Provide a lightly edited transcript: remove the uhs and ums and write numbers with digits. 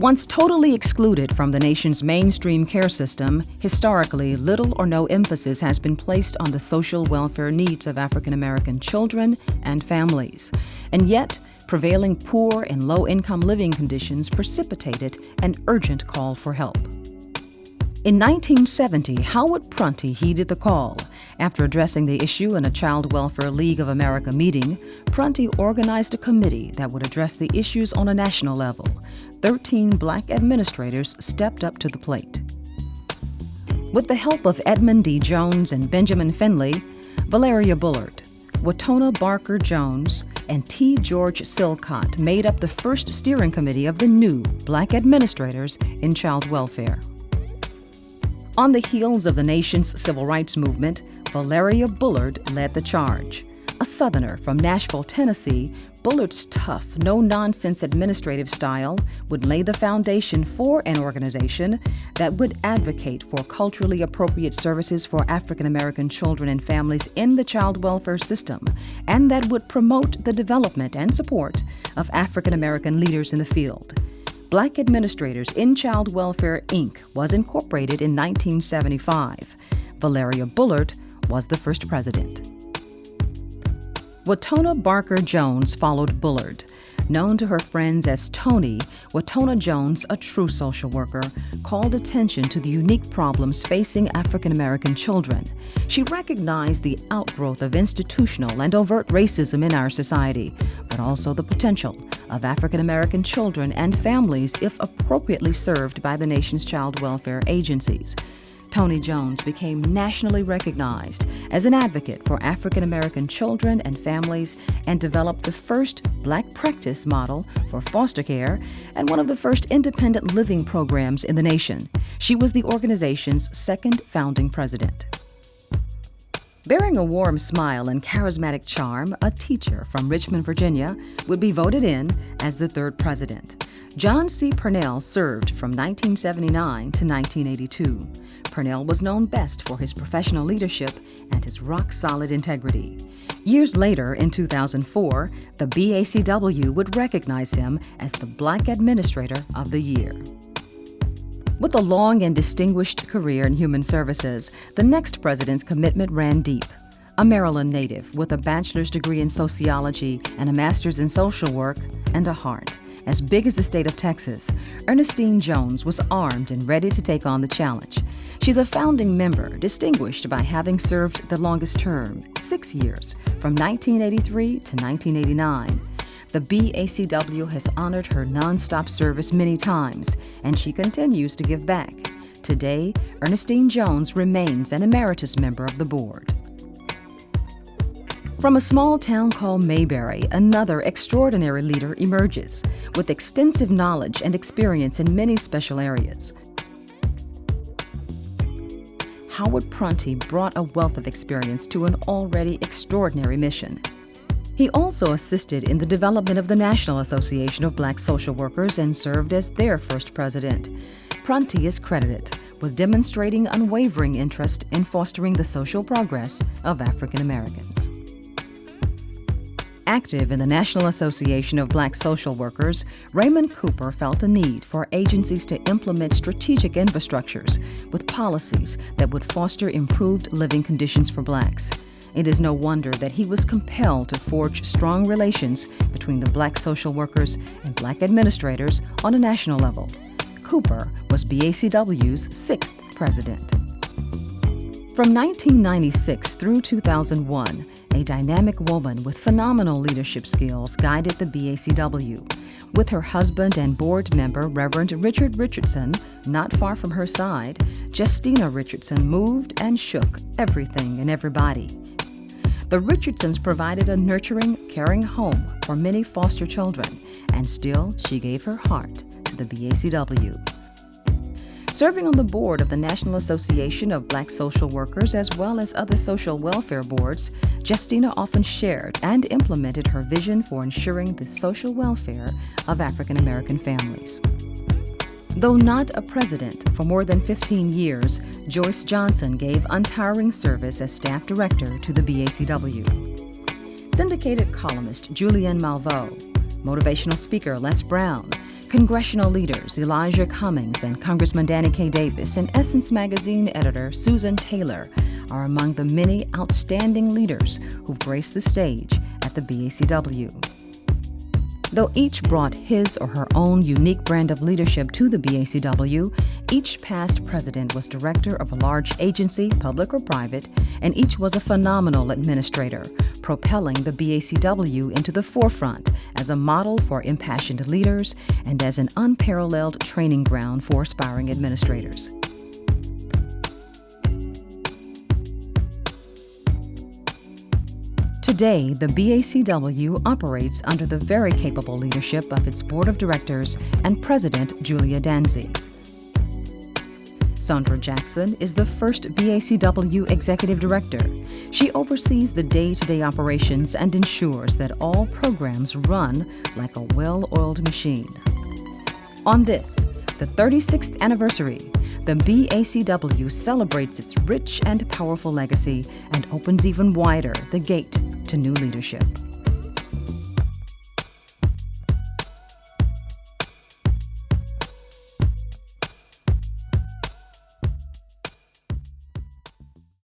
Once totally excluded from the nation's mainstream care system, historically little or no emphasis has been placed on the social welfare needs of African American children and families. And yet, prevailing poor and low-income living conditions precipitated an urgent call for help. In 1970, Howard Prunty heeded the call. After addressing the issue in a Child Welfare League of America meeting, Prunty organized a committee that would address the issues on a national level. 13 Black administrators stepped up to the plate. With the help of Edmund D. Jones and Benjamin Finley, Valeria Bullard, Watona Barker Jones, and T. George Silcott made up the first steering committee of the new Black administrators in child welfare. On the heels of the nation's civil rights movement, Valeria Bullard led the charge. A Southerner from Nashville, Tennessee, Bullard's tough, no-nonsense administrative style would lay the foundation for an organization that would advocate for culturally appropriate services for African American children and families in the child welfare system, and that would promote the development and support of African American leaders in the field. Black Administrators in Child Welfare, Inc. was incorporated in 1975. Valeria Bullard was the first president. Watona Barker Jones followed Bullard. Known to her friends as Tony, Watona Jones, a true social worker, called attention to the unique problems facing African American children. She recognized the outgrowth of institutional and overt racism in our society, but also the potential of African American children and families if appropriately served by the nation's child welfare agencies. Tony Jones became nationally recognized as an advocate for African American children and families and developed the first Black practice model for foster care and one of the first independent living programs in the nation. She was the organization's second founding president. Bearing a warm smile and charismatic charm, a teacher from Richmond, Virginia, would be voted in as the third president. John C. Purnell served from 1979 to 1982. Purnell was known best for his professional leadership and his rock-solid integrity. Years later, in 2004, the BACW would recognize him as the Black Administrator of the Year. With a long and distinguished career in human services, the next president's commitment ran deep. A Maryland native with a bachelor's degree in sociology and a master's in social work and a heart as big as the state of Texas, Ernestine Jones was armed and ready to take on the challenge. She's a founding member, distinguished by having served the longest term, 6 years, from 1983 to 1989. The BACW has honored her nonstop service many times, and she continues to give back. Today, Ernestine Jones remains an emeritus member of the board. From a small town called Mayberry, another extraordinary leader emerges, with extensive knowledge and experience in many special areas. Howard Prunty brought a wealth of experience to an already extraordinary mission. He also assisted in the development of the National Association of Black Social Workers and served as their first president. Prunty is credited with demonstrating unwavering interest in fostering the social progress of African Americans. Active in the National Association of Black Social Workers, Raymond Cooper felt a need for agencies to implement strategic infrastructures with policies that would foster improved living conditions for Blacks. It is no wonder that he was compelled to forge strong relations between the Black social workers and Black administrators on a national level. Cooper was BACW's sixth president. From 1996 through 2001, a dynamic woman with phenomenal leadership skills guided the BACW. With her husband and board member, Reverend Richard Richardson, not far from her side, Justina Richardson moved and shook everything and everybody. The Richardsons provided a nurturing, caring home for many foster children, and still she gave her heart to the BACW. Serving on the board of the National Association of Black Social Workers as well as other social welfare boards, Justina often shared and implemented her vision for ensuring the social welfare of African American families. Though not a president for more than 15 years, Joyce Johnson gave untiring service as staff director to the BACW. Syndicated columnist Julianne Malveaux, motivational speaker Les Brown, Congressional leaders Elijah Cummings and Congressman Danny K. Davis and Essence Magazine editor Susan Taylor are among the many outstanding leaders who've graced the stage at the BACW. Though each brought his or her own unique brand of leadership to the BACW, each past president was director of a large agency, public or private, and each was a phenomenal administrator, propelling the BACW into the forefront as a model for impassioned leaders and as an unparalleled training ground for aspiring administrators. Today, the BACW operates under the very capable leadership of its board of directors and president, Julia Danzi. Sandra Jackson is the first BACW executive director. She oversees the day-to-day operations and ensures that all programs run like a well-oiled machine. On this, the 36th anniversary, the BACW celebrates its rich and powerful legacy and opens even wider the gate to new leadership.